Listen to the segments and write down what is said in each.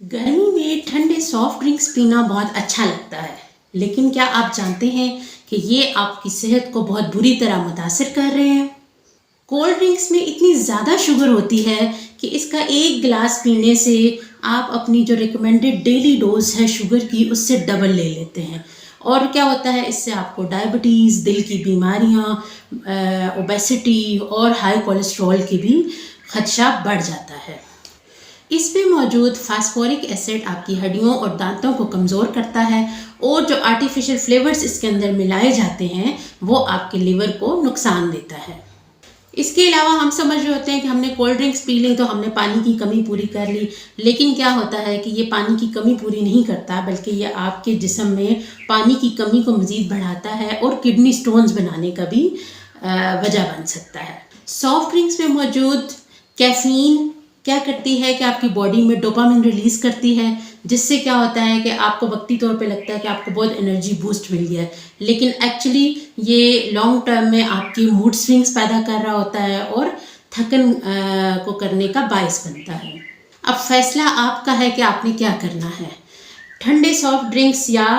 गर्मी में ठंडे सॉफ्ट ड्रिंक्स पीना बहुत अच्छा लगता है, लेकिन क्या आप जानते हैं कि ये आपकी सेहत को बहुत बुरी तरह मुतासिर कर रहे हैं। कोल्ड ड्रिंक्स में इतनी ज़्यादा शुगर होती है कि इसका एक गिलास पीने से आप अपनी जो रिकमेंडेड डेली डोज है शुगर की उससे डबल ले लेते हैं। और क्या होता है, इससे आपको डायबिटीज़, दिल की बीमारियाँ, ओबेसिटी और हाई कोलेस्ट्रॉल की भी खदशा बढ़ जाता है। इसमें मौजूद फास्फोरिक एसिड आपकी हड्डियों और दांतों को कमज़ोर करता है और जो आर्टिफिशियल फ्लेवर्स इसके अंदर मिलाए जाते हैं वो आपके लिवर को नुकसान देता है। इसके अलावा हम समझ रहे होते हैं कि हमने कोल्ड ड्रिंक्स पी ली तो हमने पानी की कमी पूरी कर ली, लेकिन क्या होता है कि ये पानी की कमी पूरी नहीं करता, बल्कि ये आपके जिस्म में पानी की कमी को मज़ीद बढ़ाता है और किडनी स्टोन्स बनाने का भी वजह बन सकता है। सॉफ्ट ड्रिंक्स में मौजूद कैफ़ीन क्या करती है कि आपकी बॉडी में डोपामिन रिलीज़ करती है, जिससे क्या होता है कि आपको वक्ती तौर पे लगता है कि आपको बहुत एनर्जी बूस्ट मिल गया है, लेकिन एक्चुअली ये लॉन्ग टर्म में आपकी मूड स्विंग्स पैदा कर रहा होता है और थकन को करने का बायस बनता है। अब फैसला आपका है कि आपने क्या करना है, ठंडे सॉफ्ट ड्रिंक्स या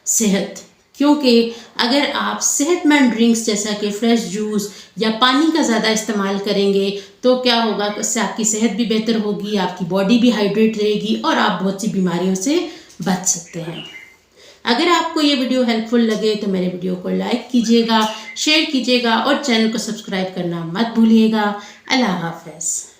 सेहत। क्योंकि अगर आप सेहतमंद ड्रिंक्स जैसा कि फ्रेश जूस या पानी का ज़्यादा इस्तेमाल करेंगे तो क्या होगा, उससे आपकी सेहत भी बेहतर होगी, आपकी बॉडी भी हाइड्रेट रहेगी और आप बहुत सी बीमारियों से बच सकते हैं। अगर आपको ये वीडियो हेल्पफुल लगे तो मेरे वीडियो को लाइक कीजिएगा, शेयर कीजिएगा और चैनल को सब्सक्राइब करना मत भूलिएगा। अल्लाह हाफ़िज़।